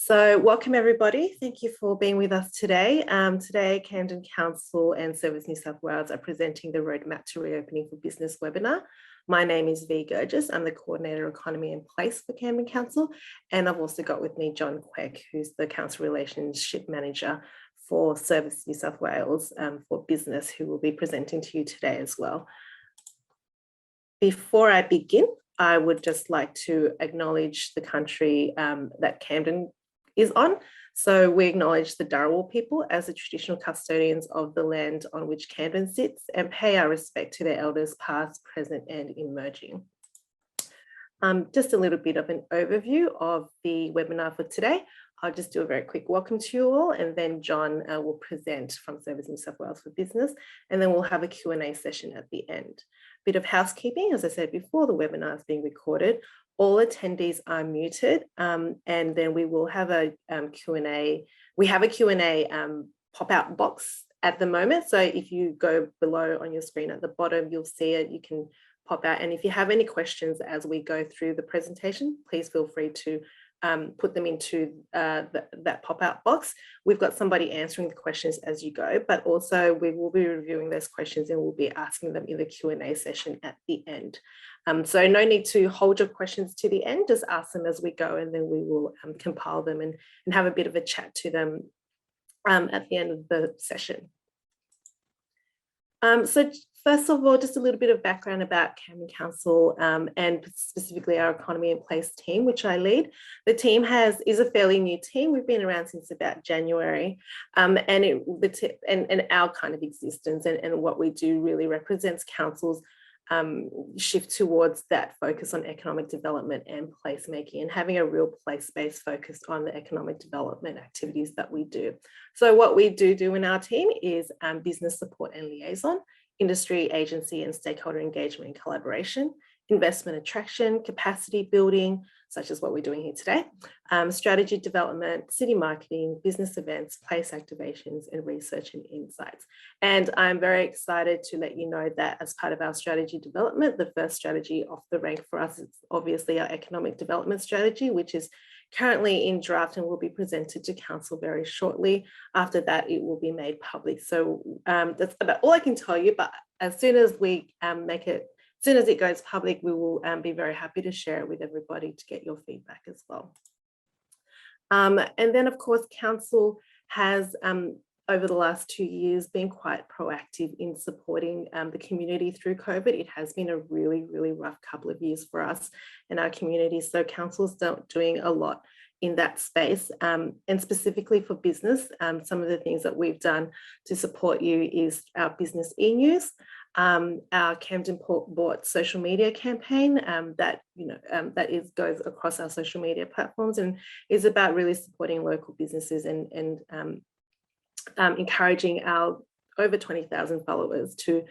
So welcome everybody. Thank you for being with us today. Today, Camden Council and Service New South Wales are presenting the Roadmap to Reopening for Business webinar. My name is V. Gurgis. I'm the Coordinator of Economy and Place for Camden Council. And I've also got with me John Queck, who's the Council Relationship Manager for Service New South Wales for Business, who will be presenting to you today as well. Before I begin, I would just like to acknowledge the country that Camden is on. So we acknowledge the Dharawal people as the traditional custodians of the land on which Camden sits and pay our respect to their elders past, present and emerging. Just a little bit of an overview of the webinar for today. I'll just do a very quick welcome to you all, and then John will present from Service New South Wales for Business, and then we'll have a Q&A session at the end. Bit of housekeeping, as I said before, the webinar is being recorded. All attendees are muted, and then we will have a Q&A. We have a Q&A pop-out box at the moment. So if you go below on your screen at the bottom, you'll see it. You can pop out. And if you have any questions as we go through the presentation, please feel free to put them into that pop-out box. We've got somebody answering the questions as you go, but also we will be reviewing those questions and we'll be asking them in the Q&A session at the end. So no need to hold your questions to the end, just ask them as we go, and then we will compile them and have a bit of a chat to them at the end of the session. So first of all, just a little bit of background about Camden Council and specifically our Economy and Place team, which I lead. The team is a fairly new team. We've been around since about January, and our kind of existence and what we do really represents councils shift towards that focus on economic development and placemaking, and having a real place-based focus on the economic development activities that we do. So what we do in our team is business support and liaison, industry, agency and stakeholder engagement and collaboration, investment attraction, capacity building, such as what we're doing here today, strategy development, city marketing, business events, place activations, and research and insights. And I'm very excited to let you know that as part of our strategy development, the first strategy off the rank for us is obviously our economic development strategy, which is currently in draft and will be presented to council very shortly. After that, it will be made public. So that's about all I can tell you, but as soon as we as soon as it goes public, we will be very happy to share it with everybody to get your feedback as well. And then, of course, council has, over the last 2 years, been quite proactive in supporting the community through COVID. It has been a really, really rough couple of years for us and our community. So council's doing a lot in that space, and specifically for business. Some of the things that we've done to support you is our business e-news, our Camden Bought social media campaign that goes across our social media platforms and is about really supporting local businesses and encouraging our over 20,000 followers to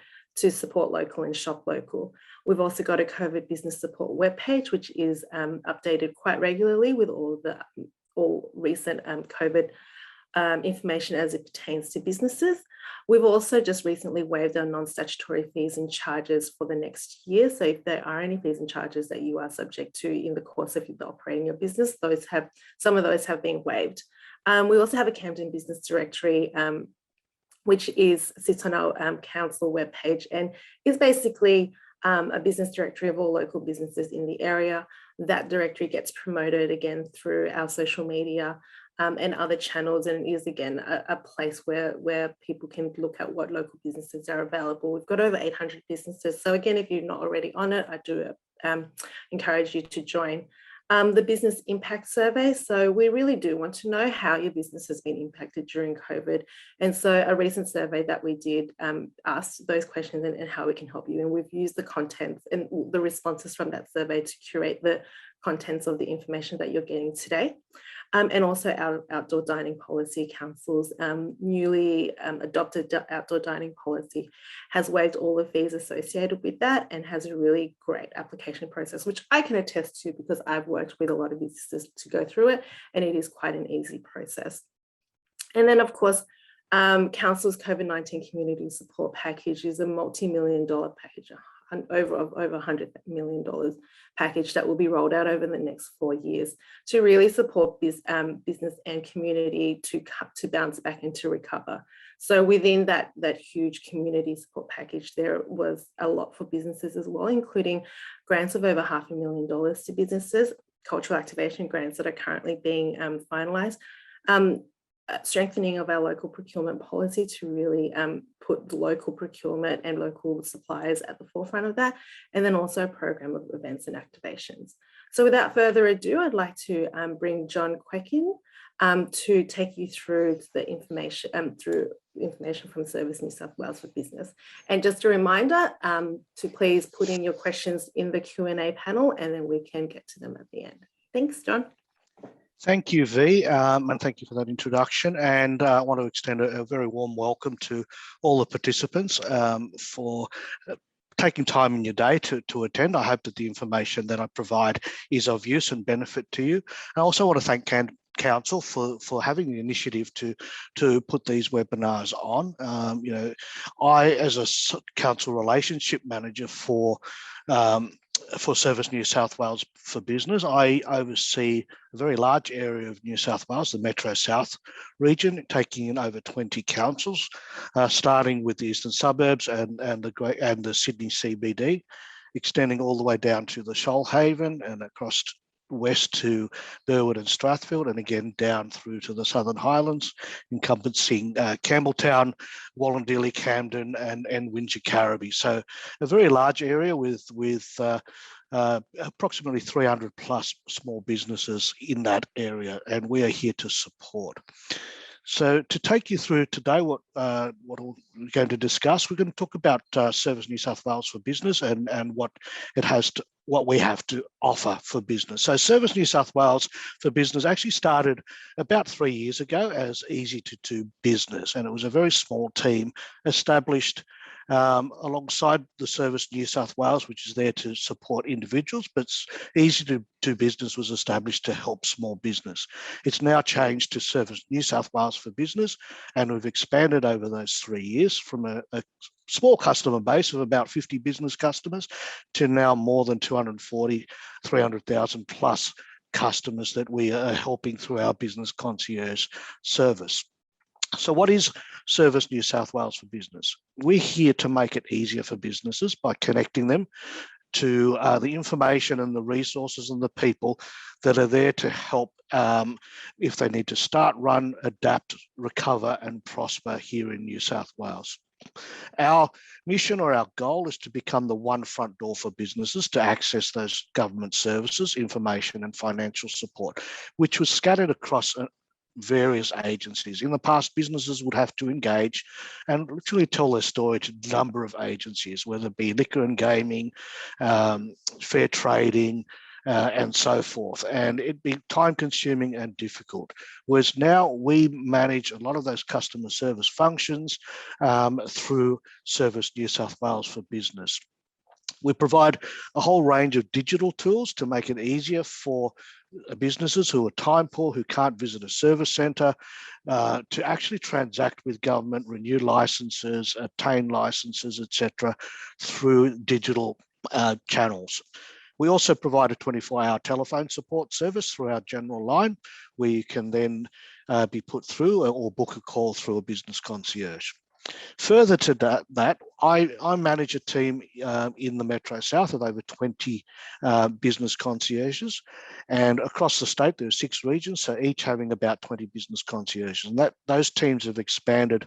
support local and shop local. We've also got a COVID business support webpage, which is updated quite regularly with all recent COVID information as it pertains to businesses. We've also just recently waived our non-statutory fees and charges for the next year. So if there are any fees and charges that you are subject to in the course of operating your business, some of those have been waived. We also have a Camden Business Directory, which sits on our council webpage and is basically a business directory of all local businesses in the area. That directory gets promoted again through our social media and other channels, and is again a place where people can look at what local businesses are available. We've got over 800 businesses. So again, if you're not already on it, I do encourage you to join. The business impact survey. So we really do want to know how your business has been impacted during COVID. And so a recent survey that we did asked those questions and how we can help you. And we've used the contents and the responses from that survey to curate the contents of the information that you're getting today. And also our outdoor dining policy. Council's newly adopted outdoor dining policy has waived all the fees associated with that and has a really great application process, which I can attest to because I've worked with a lot of businesses to go through it, and it is quite an easy process. And then, of course, Council's COVID-19 community support package is a multi-million-dollar package. over $100 million package that will be rolled out over the next 4 years to really support this business and community to bounce back and to recover. So within that huge community support package, there was a lot for businesses as well, including grants of over $500,000 to businesses, cultural activation grants that are currently being finalised, strengthening of our local procurement policy to really put local procurement and local suppliers at the forefront of that, and then also a program of events and activations. So without further ado, I'd like to bring John Queck in to take you through the information from Service New South Wales for Business. And just a reminder to please put in your questions in the Q&A panel, and then we can get to them at the end. Thanks, John. Thank you, V, and thank you for that introduction. And I want to extend a very warm welcome to all the participants for taking time in your day to attend. I hope that the information that I provide is of use and benefit to you. I also want to thank Camden Council for having the initiative to put these webinars on. I, as a council relationship manager for Service New South Wales for Business, I oversee a very large area of New South Wales, the Metro South region, taking in over 20 councils, starting with the eastern suburbs and the Sydney CBD, extending all the way down to the Shoalhaven and across west to Burwood and Strathfield, and again down through to the Southern Highlands, encompassing Campbelltown, Wallandilly, Camden, and Windsor Carriby. So a very large area with approximately 300 plus small businesses in that area, and we are here to support. So to take you through today what we're going to discuss, we're going to talk about Service New South Wales for Business and what we have to offer for business. So Service New South Wales for Business actually started about 3 years ago as Easy to Do Business, and it was a very small team established alongside the Service New South Wales, which is there to support individuals, but Easy to Do Business was established to help small business. It's now changed to Service New South Wales for Business, and we've expanded over those 3 years from a small customer base of about 50 business customers to now more than 240, 300,000 plus customers that we are helping through our business concierge service. So what is Service New South Wales for Business? We're here to make it easier for businesses by connecting them to the information and the resources and the people that are there to help if they need to start, run, adapt, recover and prosper here in New South Wales. Our mission or our goal is to become the one front door for businesses to access those government services, information and financial support, which was scattered across various agencies. In the past, businesses would have to engage and literally tell their story to a number of agencies, whether it be liquor and gaming, fair trading, and so forth. And it'd be time consuming and difficult. Whereas now we manage a lot of those customer service functions through Service New South Wales for Business. We provide a whole range of digital tools to make it easier for businesses who are time poor, who can't visit a service centre, to actually transact with government, renew licences, obtain licences, etc., through digital channels. We also provide a 24-hour telephone support service through our general line, where you can then be put through or book a call through a business concierge. Further to that, I manage a team in the Metro South of over 20 business concierges, and across the state there are 6 regions, so each having about 20 business concierges, and those teams have expanded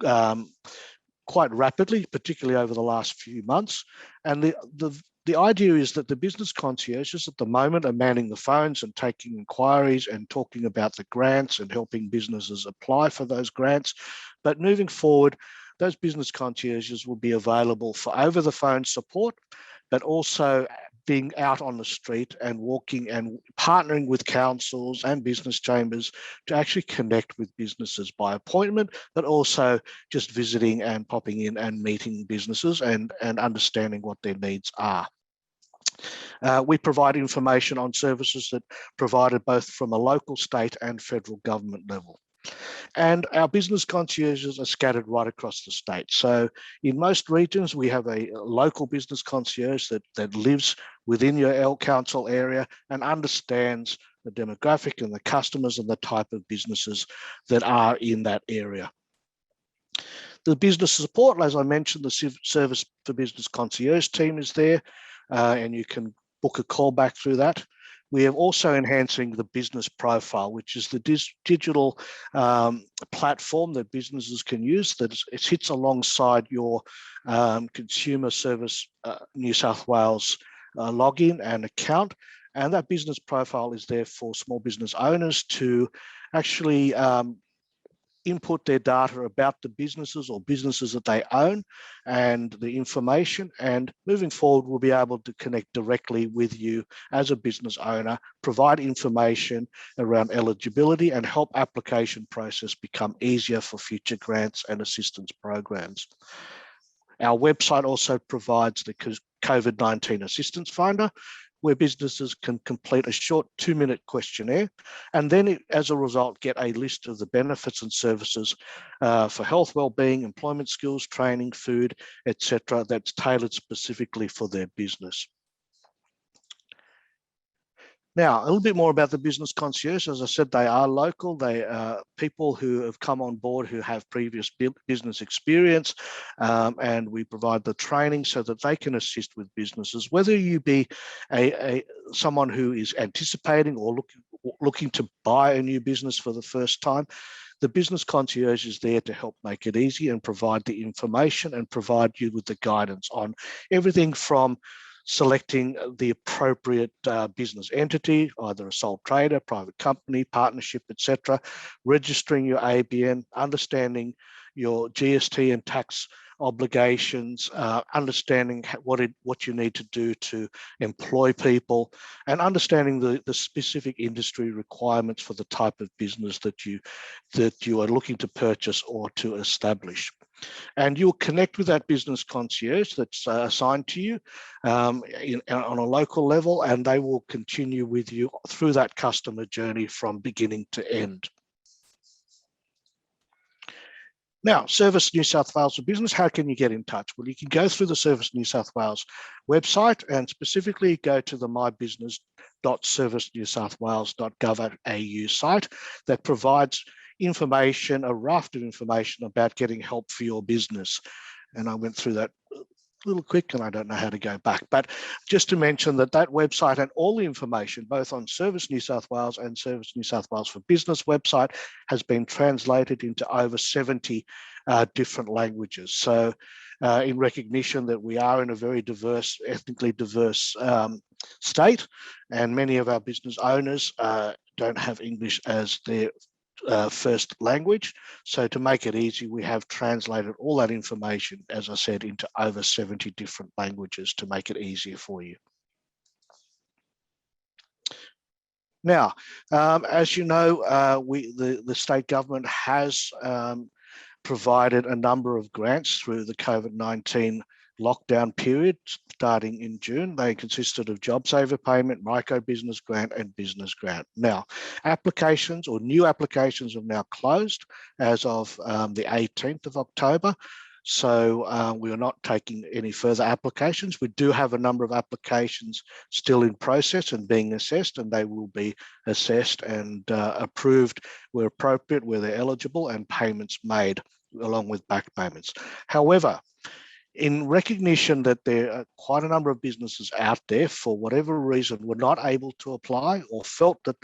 quite rapidly, particularly over the last few months. And the idea is that the business concierges at the moment are manning the phones and taking inquiries and talking about the grants and helping businesses apply for those grants. But moving forward, those business concierges will be available for over the phone support, but also being out on the street and walking and partnering with councils and business chambers to actually connect with businesses by appointment, but also just visiting and popping in and meeting businesses and understanding what their needs are. We provide information on services that are provided both from a local, state and federal government level. And our business concierges are scattered right across the state. So in most regions, we have a local business concierge that lives within your L Council area and understands the demographic and the customers and the type of businesses that are in that area. The business support, as I mentioned, the Service for Business Concierge team is there, and you can book a call back through that. We are also enhancing the business profile, which is the digital platform that businesses can use that it sits alongside your Consumer Service New South Wales login and account. And that business profile is there for small business owners to actually input their data about the businesses or businesses that they own and the information, and moving forward we'll be able to connect directly with you as a business owner, provide information around eligibility and help application process become easier for future grants and assistance programs. Our website also provides the COVID-19 assistance finder, where businesses can complete a short 2-minute questionnaire, and then as a result get a list of the benefits and services for health, wellbeing, employment skills, training, food, etc. that's tailored specifically for their business. Now, a little bit more about the business concierge. As I said, they are local. They are people who have come on board who have previous business experience, and we provide the training so that they can assist with businesses, whether you be someone who is anticipating or looking to buy a new business for the first time. The business concierge is there to help make it easy and provide the information and provide you with the guidance on everything from selecting the appropriate business entity, either a sole trader, private company, partnership, etc., registering your ABN, understanding your GST and tax obligations, understanding what you need to do to employ people, and understanding the specific industry requirements for the type of business that you are looking to purchase or to establish. And you'll connect with that business concierge that's assigned to you on a local level, and they will continue with you through that customer journey from beginning to end. Now, Service New South Wales for Business, how can you get in touch? Well, you can go through the Service New South Wales website and specifically go to the mybusiness.servicenewsouthwales.gov.au site that provides information, a raft of information about getting help for your business. And I went through that a little quick and I don't know how to go back, but just to mention that website and all the information, both on Service New South Wales and Service New South Wales for Business website, has been translated into over 70 different languages. So in recognition that we are in a very diverse, ethnically diverse state, and many of our business owners don't have English as their first language. So to make it easy, we have translated all that information, as I said, into over 70 different languages to make it easier for you. Now, as you know, the state government has provided a number of grants through the COVID-19 lockdown period starting in June. They consisted of JobSaver payment, micro business grant and business grant. Now, applications or new applications have now closed as of the 18th of October. So we are not taking any further applications. We do have a number of applications still in process and being assessed, and they will be assessed and approved where appropriate, where they're eligible, and payments made along with back payments. However, in recognition that there are quite a number of businesses out there, for whatever reason, were not able to apply or felt that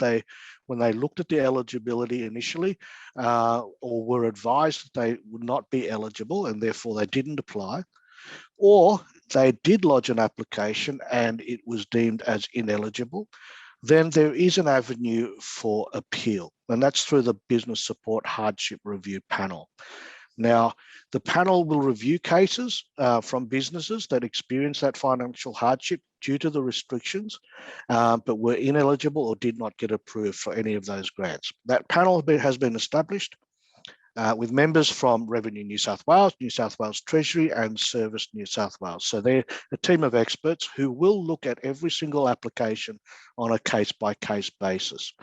when they looked at the eligibility initially, or were advised that they would not be eligible and therefore they didn't apply, or they did lodge an application and it was deemed as ineligible, then there is an avenue for appeal, and that's through the Business Support Hardship Review Panel. Now, the panel will review cases from businesses that experience that financial hardship due to the restrictions, but were ineligible or did not get approved for any of those grants. That panel has been established with members from Revenue New South Wales Treasury and Service New South Wales. So they're a team of experts who will look at every single application on a case-by-case basis.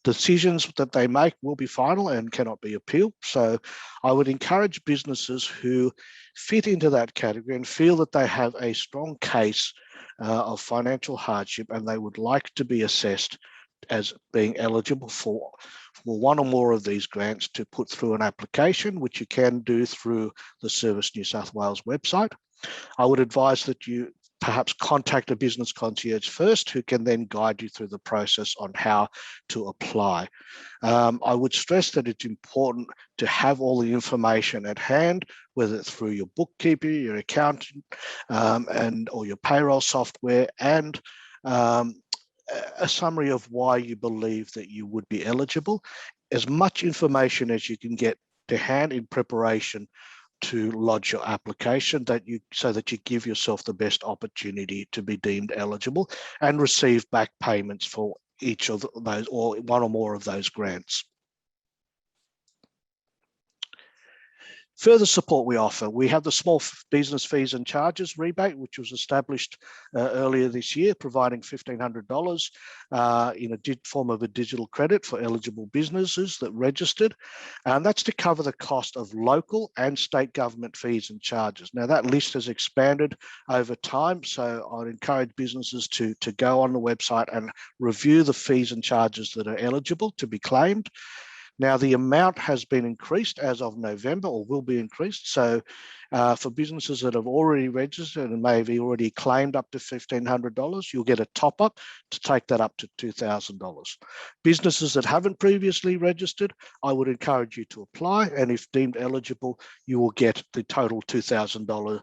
decisions that they make will be final and cannot be appealed. So I would encourage businesses who fit into that category and feel that they have a strong case of financial hardship and they would like to be assessed as being eligible for one or more of these grants, to put through an application, which you can do through the Service New South Wales website. I would advise that you perhaps contact a business concierge first, who can then guide you through the process on how to apply. I would stress that it's important to have all the information at hand, whether it's through your bookkeeper, your accountant, or your payroll software, and a summary of why you believe that you would be eligible. As much information as you can get to hand in preparation to lodge your application, so that you give yourself the best opportunity to be deemed eligible and receive back payments for each of those, or one or more of those grants. Further support we offer. We have the small business fees and charges rebate, which was established earlier this year, providing $1,500 in a form of a digital credit for eligible businesses that registered. And that's to cover the cost of local and state government fees and charges. Now, that list has expanded over time, so I'd encourage businesses to go on the website and review the fees and charges that are eligible to be claimed. Now, the amount has been increased as of November, or will be increased. So for businesses that have already registered and may have already claimed up to $1,500, you'll get a top up to take that up to $2,000. Businesses that haven't previously registered, I would encourage you to apply. And if deemed eligible, you will get the total $2,000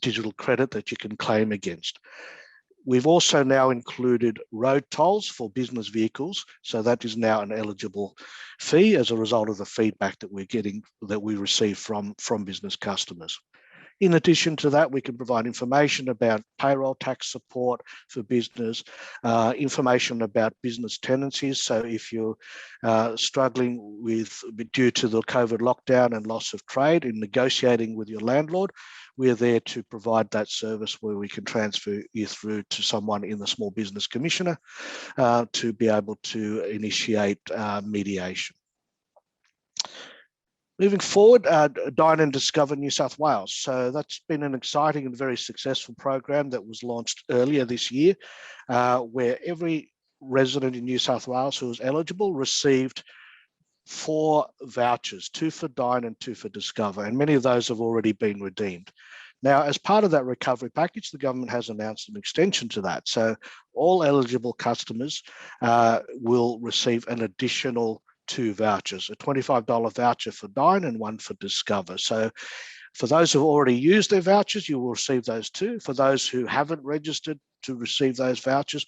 digital credit that you can claim against. We've also now included road tolls for business vehicles, so that is now an eligible fee as a result of the feedback that we're getting, that we receive from business customers. In addition to that, we can provide information about payroll tax support for business, information about business tenancies. So if you're struggling due to the COVID lockdown and loss of trade in negotiating with your landlord, we're there to provide that service, where we can transfer you through to someone in the Small Business Commissioner to be able to initiate mediation. Moving forward, Dine and Discover New South Wales. So that's been an exciting and very successful program that was launched earlier this year, where every resident in New South Wales who was eligible received 4 vouchers, 2 for Dine and 2 for Discover, and many of those have already been redeemed. Now, as part of that recovery package, the government has announced an extension to that. So all eligible customers will receive an additional 2 vouchers, a $25 voucher for Dine and 1 for Discover. So for those who have already used their vouchers, you will receive those 2. For those who haven't registered to receive those vouchers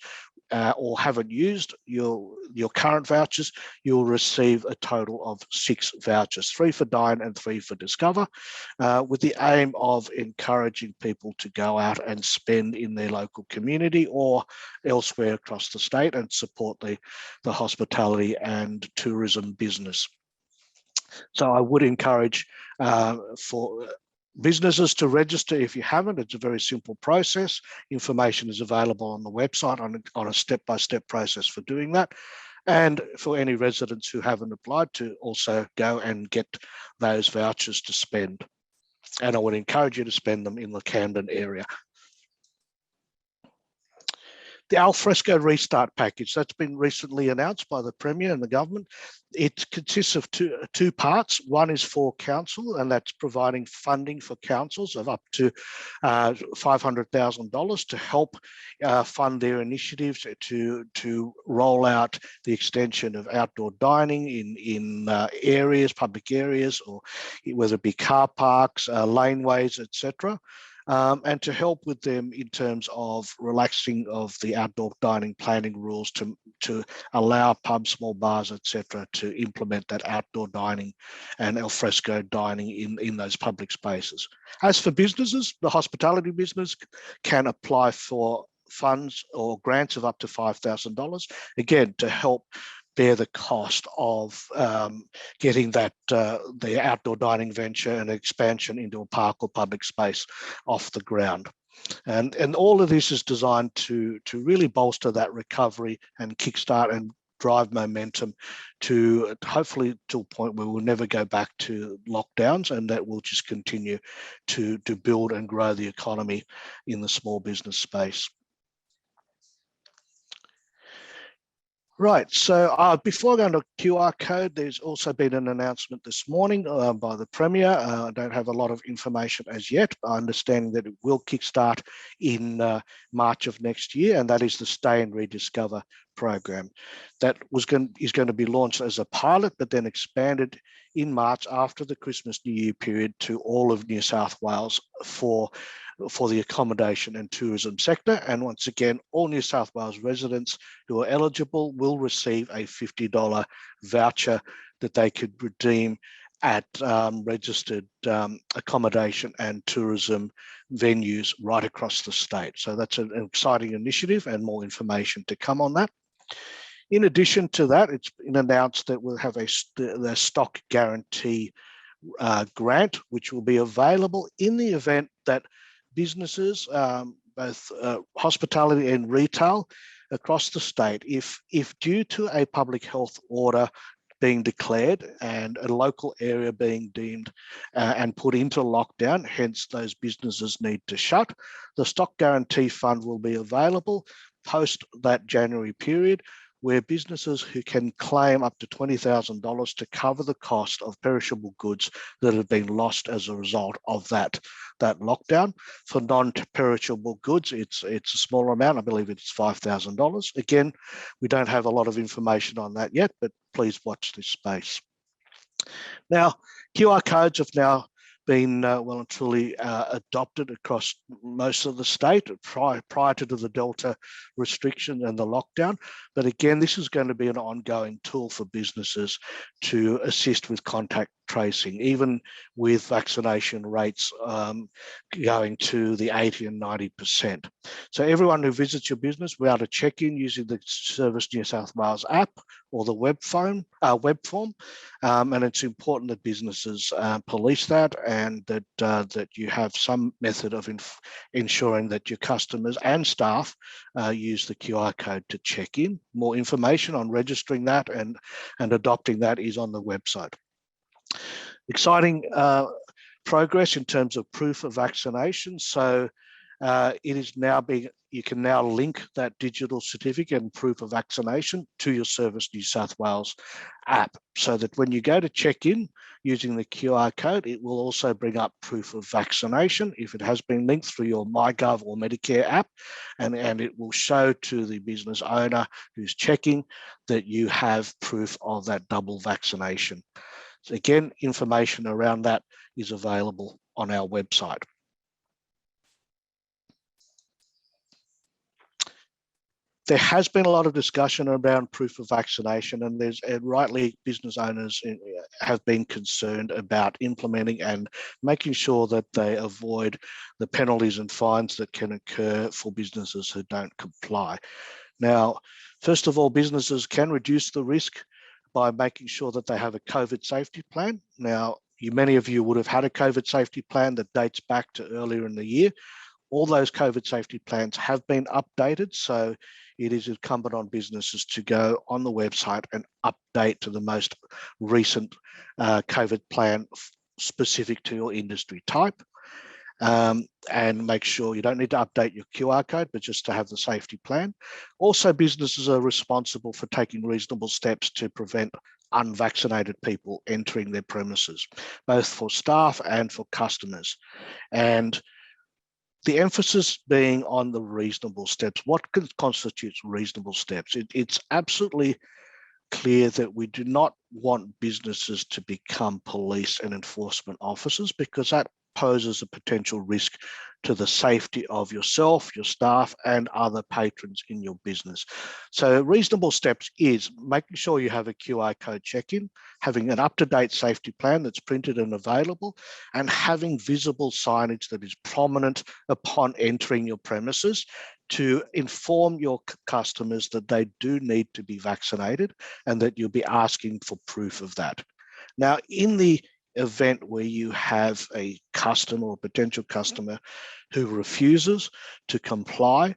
or haven't used your current vouchers, you'll receive a total of 6 vouchers, 3 for Dine and 3 for Discover, with the aim of encouraging people to go out and spend in their local community or elsewhere across the state and support the hospitality and tourism business. So I would encourage for businesses to register. If you haven't, it's a very simple process. Information is available on the website on a step-by-step process for doing that. And for any residents who haven't applied, to also go and get those vouchers to spend. And I would encourage you to spend them in the Camden area. The Alfresco Restart Package, that's been recently announced by the Premier and the government. It consists of two parts. One is for council, and that's providing funding for councils of up to $500,000 to help fund their initiatives to roll out the extension of outdoor dining in areas, public areas, or whether it be car parks, laneways, etc. And to help with them in terms of relaxing of the outdoor dining planning rules to allow pubs, small bars, etc., to implement that outdoor dining and alfresco dining in those public spaces. As for businesses, the hospitality business can apply for funds or grants of up to $5,000, again, to help bear the cost of getting that the outdoor dining venture and expansion into a park or public space off the ground. And all of this is designed to really bolster that recovery and kickstart and drive momentum to hopefully to a point where we'll never go back to lockdowns, and that will just continue to build and grow the economy in the small business space. Right, so before I go into QR code, there's also been an announcement this morning by the Premier. I don't have a lot of information as yet, but I understand that it will kickstart in March of next year, and that is the Stay and Rediscover program. That is going to be launched as a pilot, but then expanded in March after the Christmas New Year period to all of New South Wales for the accommodation and tourism sector. And once again, all New South Wales residents who are eligible will receive a $50 voucher that they could redeem at registered accommodation and tourism venues right across the state. So that's an exciting initiative, and more information to come on that. In addition to that, it's been announced that we'll have the stock guarantee grant, which will be available in the event that businesses, both hospitality and retail across the state, if due to a public health order being declared and a local area being deemed and put into lockdown, hence those businesses need to shut, the stock guarantee fund will be available post that January period, where businesses who can claim up to $20,000 to cover the cost of perishable goods that have been lost as a result of that lockdown. For non-perishable goods, it's a smaller amount. I believe it's $5,000. Again, we don't have a lot of information on that yet, but please watch this space. Now, QR codes have now been well and truly adopted across most of the state prior to the Delta restriction and the lockdown. But again, this is going to be an ongoing tool for businesses to assist with contact tracing, even with vaccination rates going to the 80 and 90%. So everyone who visits your business will be able to check in using the Service New South Wales app or the web form. And it's important that businesses police that, and that you have some method of ensuring that your customers and staff use the QR code to check in. More information on registering that and adopting that is on the website. Exciting progress in terms of proof of vaccination. So it is now you can now link that digital certificate and proof of vaccination to your Service New South Wales app, so that when you go to check in using the QR code, it will also bring up proof of vaccination if it has been linked through your MyGov or Medicare app, and it will show to the business owner who's checking that you have proof of that double vaccination. So again, information around that is available on our website. There has been a lot of discussion around proof of vaccination, and rightly business owners have been concerned about implementing and making sure that they avoid the penalties and fines that can occur for businesses who don't comply. Now, first of all, businesses can reduce the risk by making sure that they have a COVID safety plan. Now, many of you would have had a COVID safety plan that dates back to earlier in the year. All those COVID safety plans have been updated, so it is incumbent on businesses to go on the website and update to the most recent COVID plan specific to your industry type. And make sure you don't need to update your QR code, but just to have the safety plan. Also, businesses are responsible for taking reasonable steps to prevent unvaccinated people entering their premises, both for staff and for customers. And the emphasis being on the reasonable steps. What constitutes reasonable steps? It's absolutely clear that we do not want businesses to become police and enforcement officers, because that poses a potential risk to the safety of yourself, your staff, and other patrons in your business. So reasonable steps is making sure you have a QR code check-in, having an up-to-date safety plan that's printed and available, and having visible signage that is prominent upon entering your premises to inform your customers that they do need to be vaccinated and that you'll be asking for proof of that. Now, in the event where you have a customer or potential customer who refuses to comply,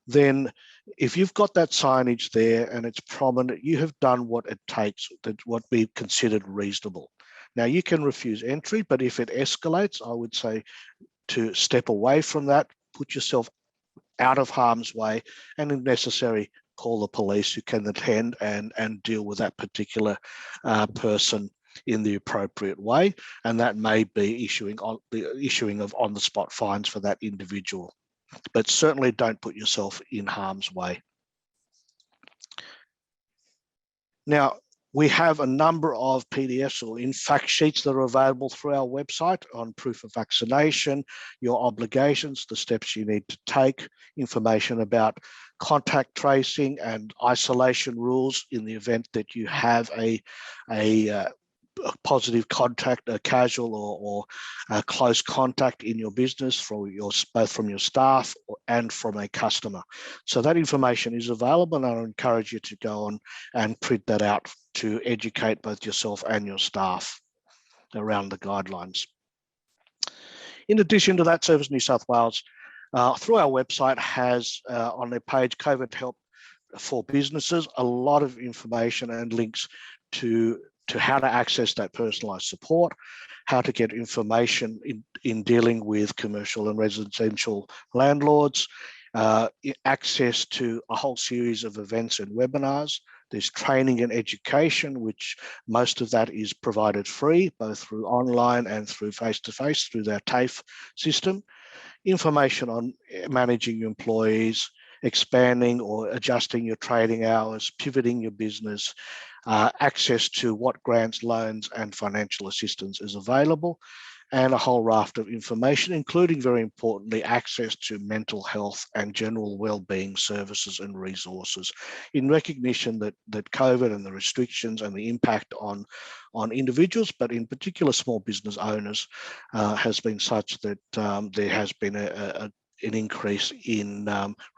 then If you've got that signage there and it's prominent, you have done what it takes, what we considered reasonable. Now, you can refuse entry, but if it escalates, I would say to step away from that, put yourself out of harm's way, and if necessary, call the police who can attend and deal with that particular person in the appropriate way. And that may be issuing of on-the-spot fines for that individual. But certainly don't put yourself in harm's way. Now, we have a number of PDFs or in fact sheets that are available through our website on proof of vaccination, your obligations, the steps you need to take, information about contact tracing and isolation rules in the event that you have a positive contact, a casual or a close contact in your business both from your staff and from a customer. So that information is available, and I encourage you to go on and print that out to educate both yourself and your staff around the guidelines. In addition to that, Service New South Wales, through our website, has on their page COVID Help for Businesses, a lot of information and links to how to access that personalised support, how to get information in dealing with commercial and residential landlords, access to a whole series of events and webinars. There's training and education, which most of that is provided free, both through online and through face-to-face through their TAFE system. Information on managing your employees, expanding or adjusting your trading hours, pivoting your business, access to what grants, loans and financial assistance is available, and a whole raft of information, including, very importantly, access to mental health and general wellbeing services and resources, in recognition that COVID and the restrictions and the impact on individuals, but in particular small business owners, has been such that there has been an increase in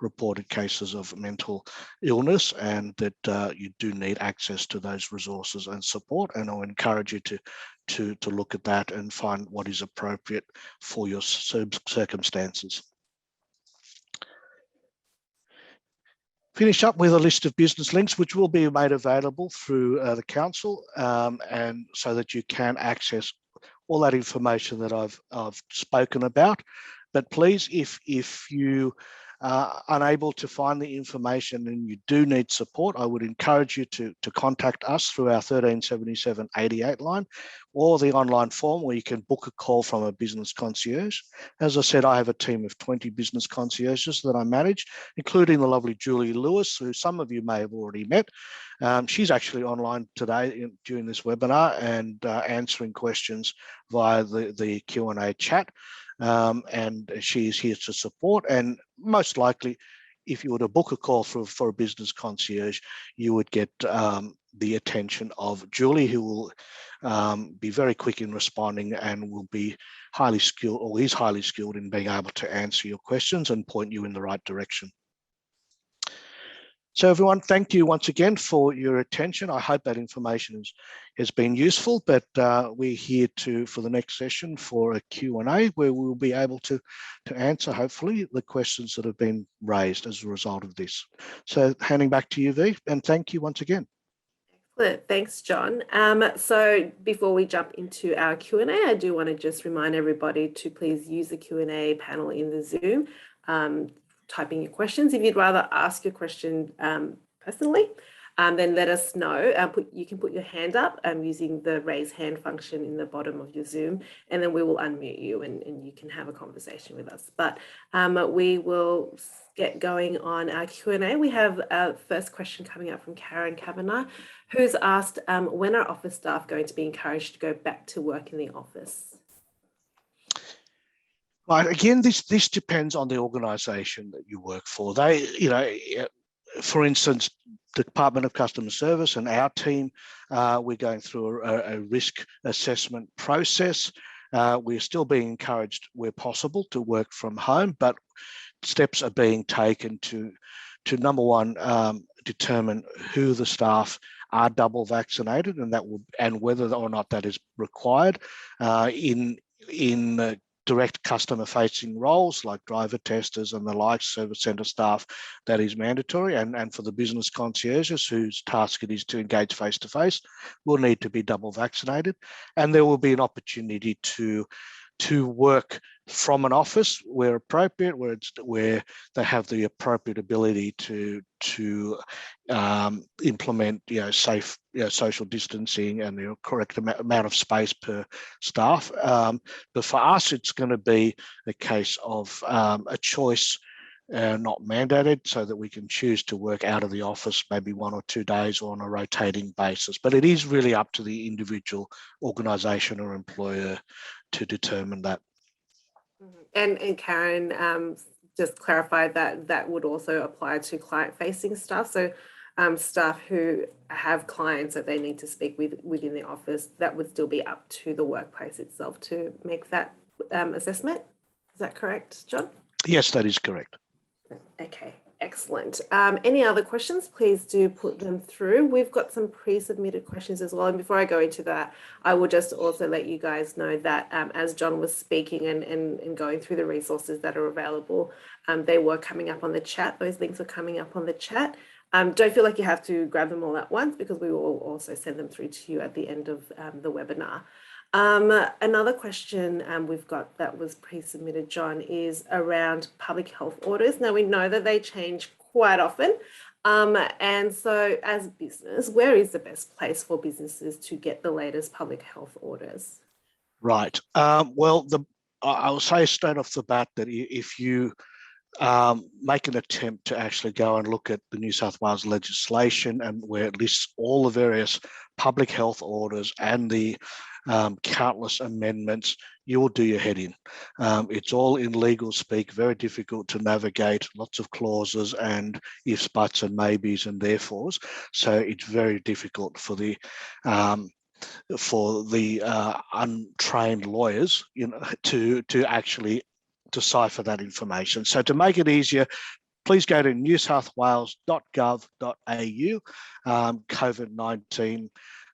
reported cases of mental illness, and that you do need access to those resources and support. And I'll encourage you to look at that and find what is appropriate for your circumstances. Finish up with a list of business links, which will be made available through the council, and so that you can access all that information that I've spoken about. But please, if you are unable to find the information and you do need support, I would encourage you to contact us through our 1377 88 line or the online form where you can book a call from a business concierge. As I said, I have a team of 20 business concierges that I manage, including the lovely Julie Lewis, who some of you may have already met. She's actually online today during this webinar and answering questions via the Q&A chat. And she is here to support, and most likely, if you were to book a call for a business concierge, you would get the attention of Julie, who will be very quick in responding and will be highly skilled, or is highly skilled in being able to answer your questions and point you in the right direction. So everyone, thank you once again for your attention. I hope that information has been useful, but we're here for the next session for a Q&A where we'll be able to answer, hopefully, the questions that have been raised as a result of this. So handing back to you, V, and thank you once again. Excellent. Thanks, John. So before we jump into our Q&A, I do want to just remind everybody to please use the Q&A panel in the Zoom. Typing your questions. If you'd rather ask your question personally, then let us know. You can put your hand up using the raise hand function in the bottom of your Zoom, and then we will unmute you and you can have a conversation with us. But we will get going on our Q&A. We have our first question coming up from Karen Kavanagh, who's asked, when are office staff going to be encouraged to go back to work in the office? Right. Again, this depends on the organisation that you work for. For instance, the Department of Customer Service and our team, we're going through a risk assessment process. We're still being encouraged, where possible, to work from home, but steps are being taken to number one, determine who the staff are double vaccinated, and whether or not that is required in direct customer-facing roles like driver testers and the like, service centre staff, that is mandatory. And for the business concierges whose task it is to engage face-to-face, will need to be double vaccinated. And there will be an opportunity to work from an office where appropriate, where they have the appropriate ability to implement safe social distancing and the correct amount of space per staff. But for us, it's going to be a case of a choice, not mandated, so that we can choose to work out of the office maybe 1 or 2 days or on a rotating basis. But it is really up to the individual organisation or employer to determine that. And Karen, just clarify that that would also apply to client-facing staff. So staff who have clients that they need to speak with within the office, that would still be up to the workplace itself to make that assessment. Is that correct, John? Yes, that is correct. Okay, excellent. Any other questions, please do put them through. We've got some pre-submitted questions as well. And before I go into that, I will just also let you guys know that as John was speaking and going through the resources that are available, they were coming up on the chat. Those links are coming up on the chat. Don't feel like you have to grab them all at once, because we will also send them through to you at the end of the webinar. Another question we've got that was pre-submitted, John, is around public health orders. Now, we know that they change quite often. And so as business, where is the best place for businesses to get the latest public health orders? Right. Well, I'll say straight off the bat that if you make an attempt to actually go and look at the New South Wales legislation, and where it lists all the various public health orders and the countless amendments, you will do your head in. It's all in legal speak, very difficult to navigate, lots of clauses and ifs, buts and maybes and therefores. So it's very difficult for the untrained lawyers, to actually decipher that information. So to make it easier, please go to newsouthwales.gov.au, COVID-19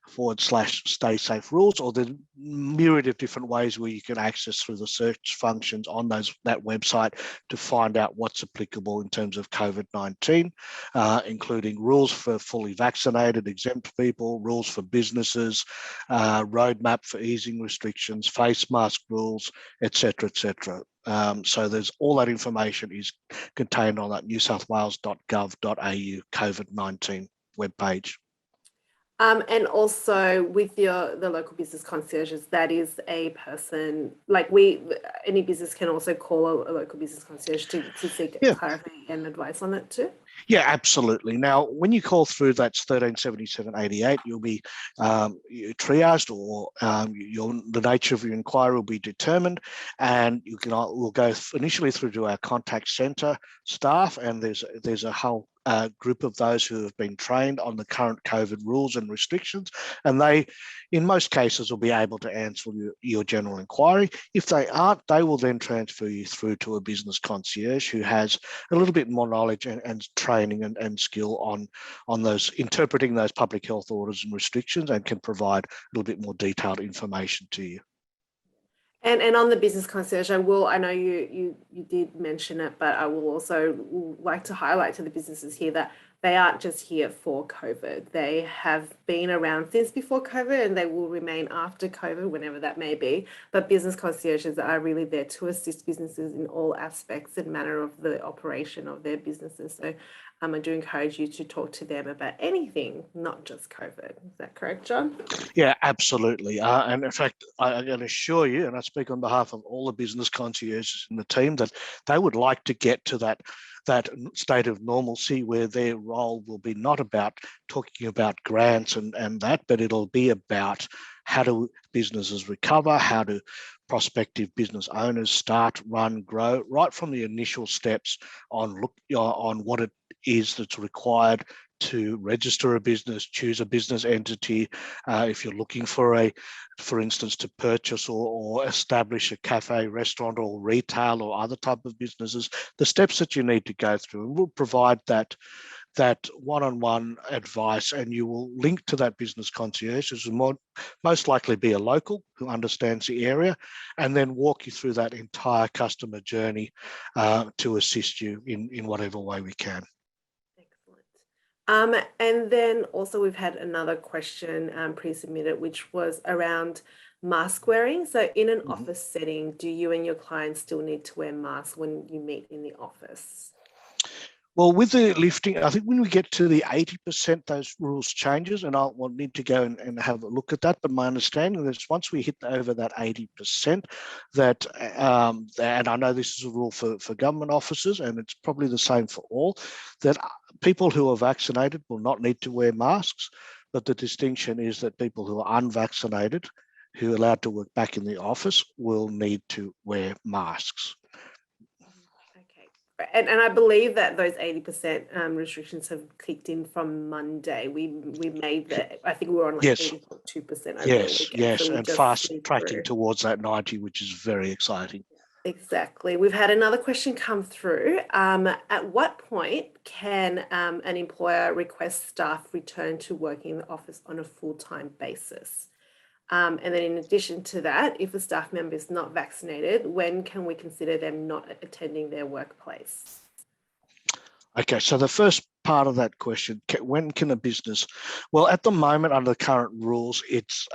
/stay safe rules, or the myriad of different ways where you can access through the search functions on that website to find out what's applicable in terms of COVID-19, including rules for fully vaccinated, exempt people, rules for businesses, roadmap for easing restrictions, face mask rules, etc., etc. So there's all that information is contained on that newsouthwales.gov.au COVID-19 webpage. And also with the local business concierges, that is a person, like any business can also call a local business concierge to seek clarity and advice on that too. Yeah, absolutely. Now, when you call through, that's 137788, you'll be triaged, or the nature of your inquiry will be determined, and we'll go initially through to our contact centre staff, and there's a whole group of those who have been trained on the current COVID rules and restrictions, and they, in most cases, will be able to answer your general inquiry. If they aren't, they will then transfer you through to a business concierge who has a little bit more knowledge and training and skill on those, interpreting those public health orders and restrictions, and can provide a little bit more detailed information to you. And on the business concierge, I know you did mention it, but I will also like to highlight to the businesses here that they aren't just here for COVID. They have been around since before COVID, and they will remain after COVID, whenever that may be. But business concierges are really there to assist businesses in all aspects and manner of the operation of their businesses. So I do encourage you to talk to them about anything, not just COVID. Is that correct, John? Yeah, absolutely. And in fact, I can assure you, and I speak on behalf of all the business concierges in the team, that they would like to get to that state of normalcy where their role will be not about talking about grants and that, but it'll be about how do businesses recover, how do prospective business owners start, run, grow, right from the initial steps on what it is that's required to register a business, choose a business entity. If you're looking for instance, to purchase or establish a cafe, restaurant, or retail or other type of businesses, the steps that you need to go through, and we'll provide that that one-on-one advice, and you will link to that business concierge, which will most likely be a local who understands the area, and then walk you through that entire customer journey to assist you in whatever way we can. Excellent. And then also we've had another question pre-submitted, which was around mask wearing. So in an office setting, do you and your clients still need to wear masks when you meet in the office? Well, with the lifting, I think when we get to the 80%, those rules changes, and I'll need to go and have a look at that. But my understanding is once we hit over that 80%, that, and I know this is a rule for government offices, and it's probably the same for all, that people who are vaccinated will not need to wear masks. But the distinction is that people who are unvaccinated, who are allowed to work back in the office, will need to wear masks. And I believe that those 80% restrictions have kicked in from Monday. We made that, I think we were on like 80.2% over the weekend. Yes, so and fast tracking towards that 90, which is very exciting. Exactly. We've had another question come through. At what point can an employer request staff return to working in the office on a full-time basis? And then in addition to that, if a staff member is not vaccinated, when can we consider them not attending their workplace? Okay, so the first part of that question, when can a business, well, at the moment under the current rules, it's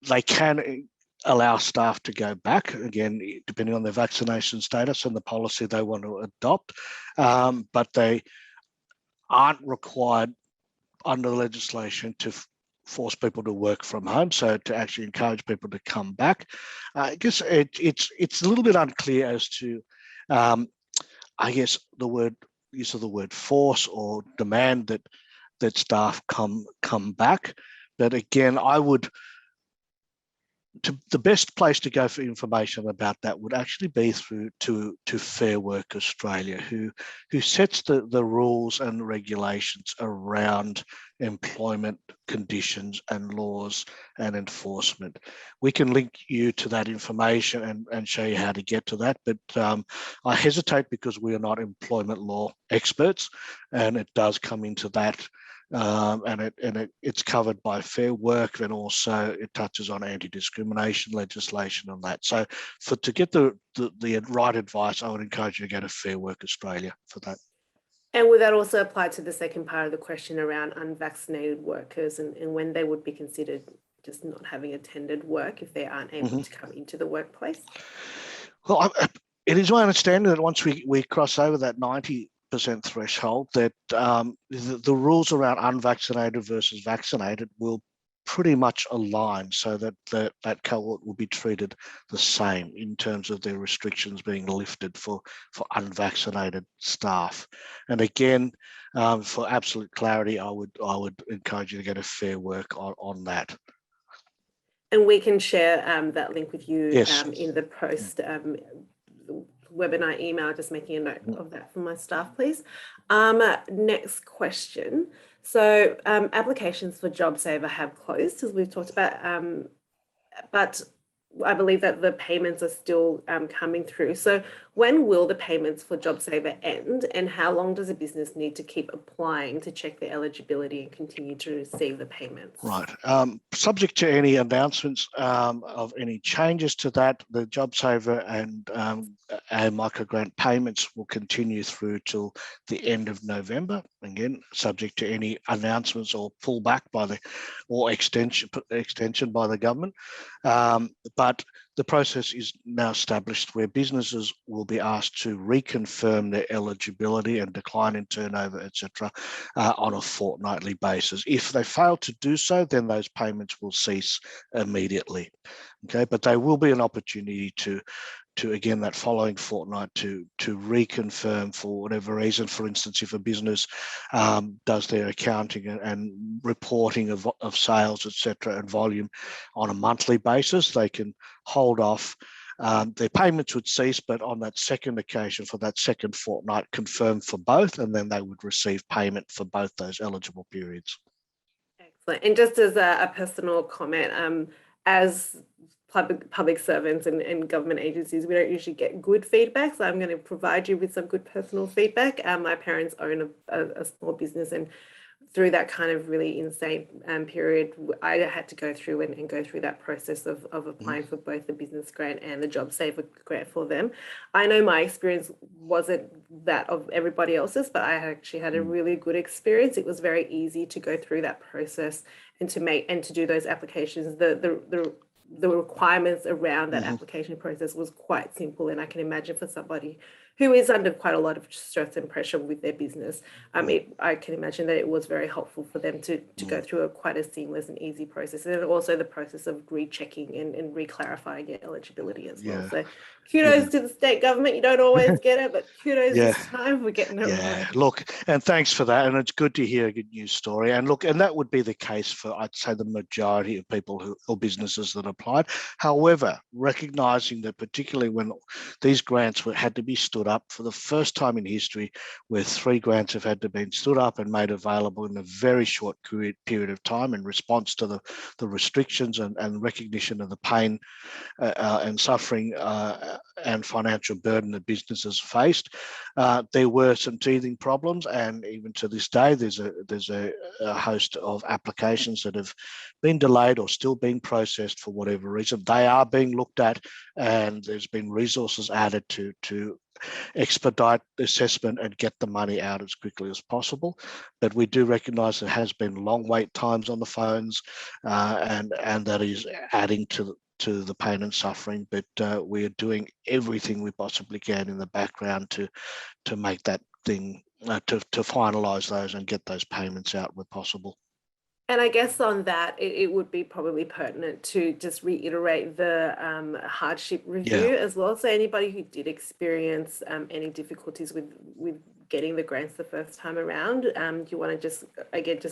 they can allow staff to go back, again, depending on their vaccination status and the policy they want to adopt, but they aren't required under the legislation to force people to work from home, so to actually encourage people to come back. I guess it's a little bit unclear as to, I guess, use of the word force or demand that staff come back. But again, the best place to go for information about that would actually be through to Fair Work Australia, who sets the rules and regulations around employment conditions and laws and enforcement. We can link you to that information and show you how to get to that, but I hesitate because we are not employment law experts, and it does come into that. It's covered by Fair Work, and also it touches on anti-discrimination legislation on that. So to get the right advice, I would encourage you to go to Fair Work Australia for that. And would that also apply to the second part of the question around unvaccinated workers and when they would be considered just not having attended work if they aren't able to come into the workplace? Well, it is my understanding that once we cross over that 90% threshold, that the rules around unvaccinated versus vaccinated will pretty much align, so that that cohort will be treated the same in terms of their restrictions being lifted for unvaccinated staff. And again, for absolute clarity, I would encourage you to go to Fair Work on that. And we can share that link with you in the post webinar email, just making a note of that for my staff, please. Next question. So applications for JobSaver have closed, as we've talked about, but I believe that the payments are still coming through. So when will the payments for JobSaver end, and how long does a business need to keep applying to check their eligibility and continue to receive the payments? Right. Subject to any announcements of any changes to that, the JobSaver and microgrant payments will continue through till the end of November. Again, subject to any announcements or pullback or extension by the government. But the process is now established where businesses will be asked to reconfirm their eligibility and decline in turnover, etc., on a fortnightly basis. If they fail to do so, then those payments will cease immediately. Okay, but there will be an opportunity to again, that following fortnight to reconfirm for whatever reason. For instance, if a business does their accounting and reporting of sales, etc., and volume on a monthly basis, they can hold off. Their payments would cease, but on that second occasion, for that second fortnight, confirm for both, and then they would receive payment for both those eligible periods. Excellent. And just as a personal comment, as public servants and government agencies, we don't usually get good feedback. So I'm going to provide you with some good personal feedback. My parents own a small business, and through that kind of really insane period, I had to go through and go through that process of applying for both the business grant and the JobSaver grant for them. I know my experience wasn't that of everybody else's, but I actually had a really good experience. It was very easy to go through that process and to do those applications. The requirements around that application process was quite simple, and I can imagine for somebody who is under quite a lot of stress and pressure with their business, I can imagine that it was very helpful for them to go through quite a seamless and easy process, and also the process of rechecking and re-clarifying your eligibility as well. So kudos to the state government. You don't always get it, but kudos this time for getting it right. Look, and thanks for that. And it's good to hear a good news story. And look, and that would be the case for, I'd say, the majority of people or businesses that applied. However, recognizing that particularly when these grants had to be stood up for the first time in history, where 3 grants have had to be stood up and made available in a very short period of time in response to the restrictions and recognition of the pain and suffering and financial burden that businesses faced. There were some teething problems, and even to this day, there's a host of applications that have been delayed or still being processed for whatever reason. They are being looked at, and there's been resources added to expedite the assessment and get the money out as quickly as possible. But we do recognise there has been long wait times on the phones, and that is adding to the pain and suffering. But we are doing everything we possibly can in the background to make that thing, to finalise those and get those payments out where possible. And I guess on that, it would be probably pertinent to just reiterate the hardship review as well. So anybody who did experience any difficulties with getting the grants the first time around, do you want to just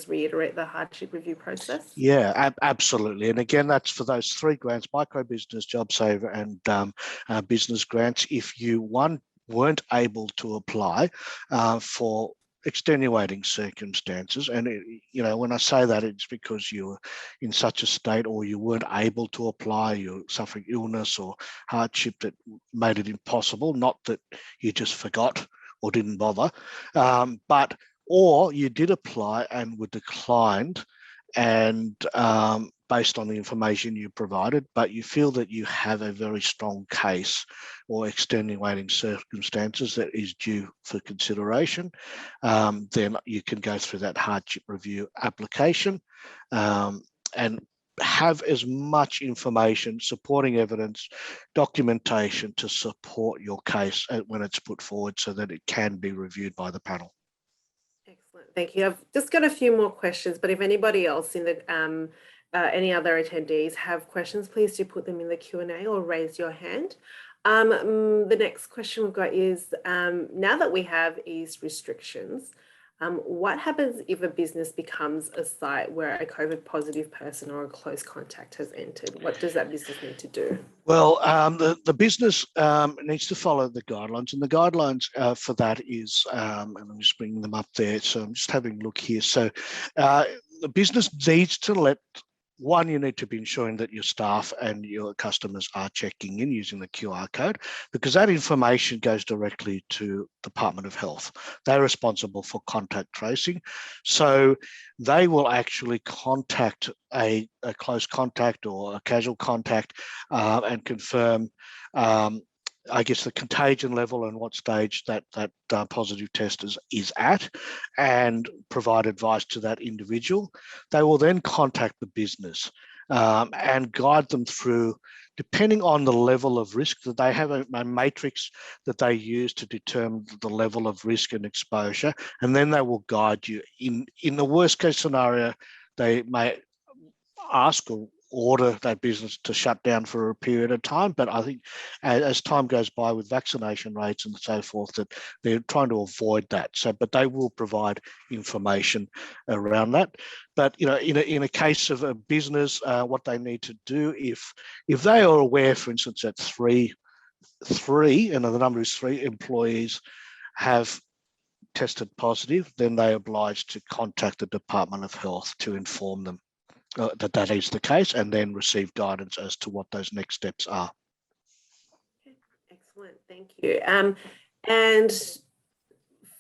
reiterate the hardship review process? Yeah, absolutely. And again, that's for those 3 grants: micro business, JobSaver, and business grants. If you weren't able to apply for extenuating circumstances, and when I say that, it's because you're in such a state, or you weren't able to apply, you're suffering illness or hardship that made it impossible, not that you just forgot or didn't bother, or you did apply and were declined, and based on the information you provided, but you feel that you have a very strong case or extenuating circumstances that is due for consideration, then you can go through that hardship review application and have as much information, supporting evidence, documentation to support your case when it's put forward, so that it can be reviewed by the panel. Excellent, thank you. I've just got a few more questions, but if anybody else in the any other attendees have questions, please do put them in the Q&A or raise your hand. The next question we've got is, now that we have eased restrictions, what happens if a business becomes a site where a COVID positive person or a close contact has entered? What does that business need to do? Well, the business needs to follow the guidelines, and the guidelines for that is, and I'm just bringing them up there, so I'm just having a look here. So the business needs to you need to be ensuring that your staff and your customers are checking in using the QR code, because that information goes directly to the Department of Health. They're responsible for contact tracing. So they will actually contact a close contact or a casual contact and confirm I guess the contagion level and what stage that positive test is at, and provide advice to that individual. They will then contact the business and guide them through, depending on the level of risk, that they have a matrix that they use to determine the level of risk and exposure, and then they will guide you. In the worst case scenario, they may ask or order that business to shut down for a period of time. But I think as time goes by with vaccination rates and so forth, that they're trying to avoid that. So, but they will provide information around that. But in a case of a business, what they need to do, if they are aware, for instance, that three, and the number is 3 employees have tested positive, then they are obliged to contact the Department of Health to inform them that is the case, and then receive guidance as to what those next steps are. Okay, excellent, thank you. And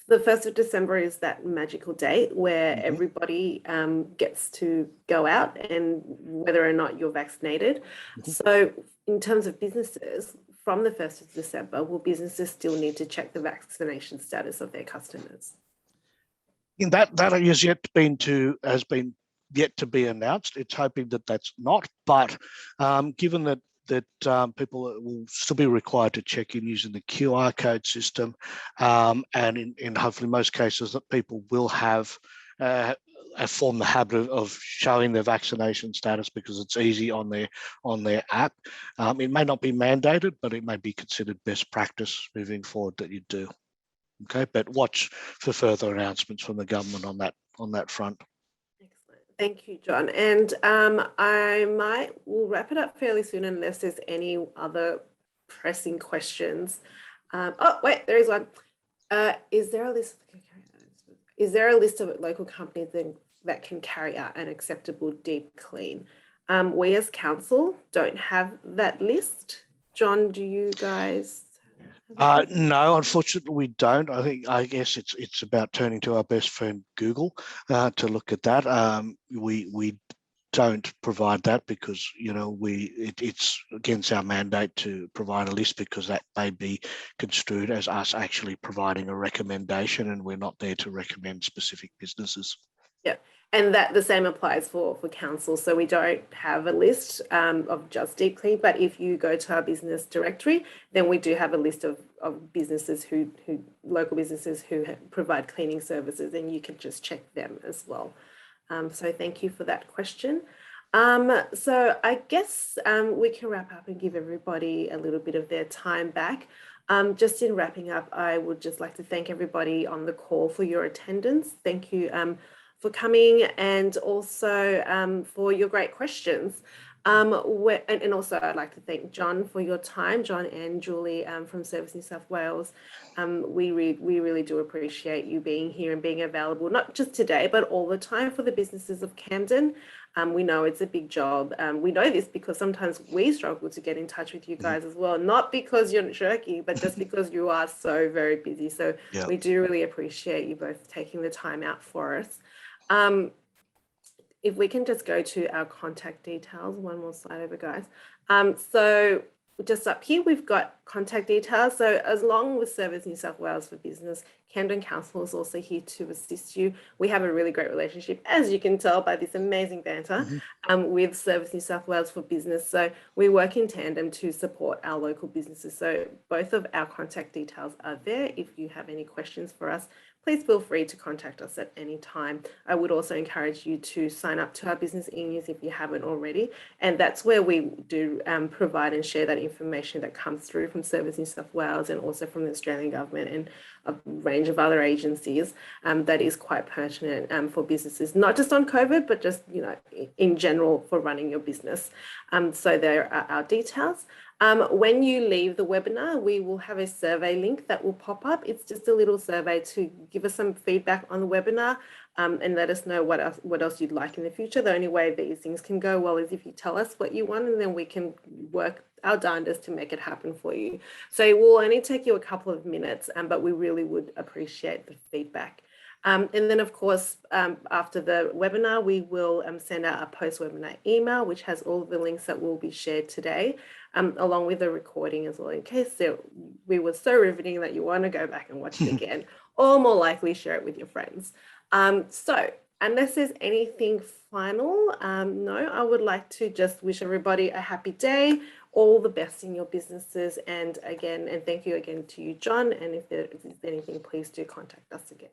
the 1st of December is that magical date where everybody gets to go out, and whether or not you're vaccinated. So in terms of businesses, from the 1st of December, will businesses still need to check the vaccination status of their customers? That has been yet to be announced. It's hoping that that's not, but given that people will still be required to check in using the QR code system, and in hopefully most cases that people will have formed the habit of showing their vaccination status because it's easy on their app. It may not be mandated, but it may be considered best practice moving forward that you do. Okay, but watch for further announcements from the government on that front. Excellent. Thank you, John. And we'll wrap it up fairly soon unless there's any other pressing questions. Oh, wait, there is one. Is there a list of local companies that can carry out an acceptable deep clean? We as council don't have that list. John, do you guys? No, unfortunately we don't. I guess it's about turning to our best friend Google to look at that. We don't provide that because it's against our mandate to provide a list, because that may be construed as us actually providing a recommendation, and we're not there to recommend specific businesses. Yeah, and that the same applies for council. So we don't have a list of just deep clean, but if you go to our business directory, then we do have a list of businesses local businesses who provide cleaning services, and you can just check them as well. So thank you for that question. So I guess we can wrap up and give everybody a little bit of their time back. Just in wrapping up, I would just like to thank everybody on the call for your attendance. Thank you for coming, and also for your great questions. And also I'd like to thank John for your time, John and Julie from Service New South Wales. We really do appreciate you being here and being available, not just today, but all the time for the businesses of Camden. We know it's a big job. We know this because sometimes we struggle to get in touch with you guys as well, not because you're jerky, but just because you are so very busy. So we do really appreciate you both taking the time out for us. If we can just go to our contact details, one more slide over, guys. So just up here, we've got contact details. So as long with Service New South Wales for Business, Camden Council is also here to assist you. We have a really great relationship, as you can tell by this amazing banter, with Service New South Wales for Business. So we work in tandem to support our local businesses. So both of our contact details are there. If you have any questions for us, please feel free to contact us at any time. I would also encourage you to sign up to our business e-news if you haven't already. And that's where we do provide and share that information that comes through from Service New South Wales and also from the Australian government and a range of other agencies that is quite pertinent for businesses, not just on COVID, but just, in general for running your business. So there are our details. When you leave the webinar, we will have a survey link that will pop up. It's just a little survey to give us some feedback on the webinar and let us know what else you'd like in the future. The only way these things can go well is if you tell us what you want, and then we can work our darndest to make it happen for you. So it will only take you a couple of minutes, but we really would appreciate the feedback. And then, of course, after the webinar, we will send out a post-webinar email, which has all of the links that will be shared today, along with the recording as well, in case we were so riveting that you want to go back and watch it again, or more likely share it with your friends. So unless there's anything final, no, I would like to just wish everybody a happy day, all the best in your businesses. And thank you again to you, John. And if there is anything, please do contact us again.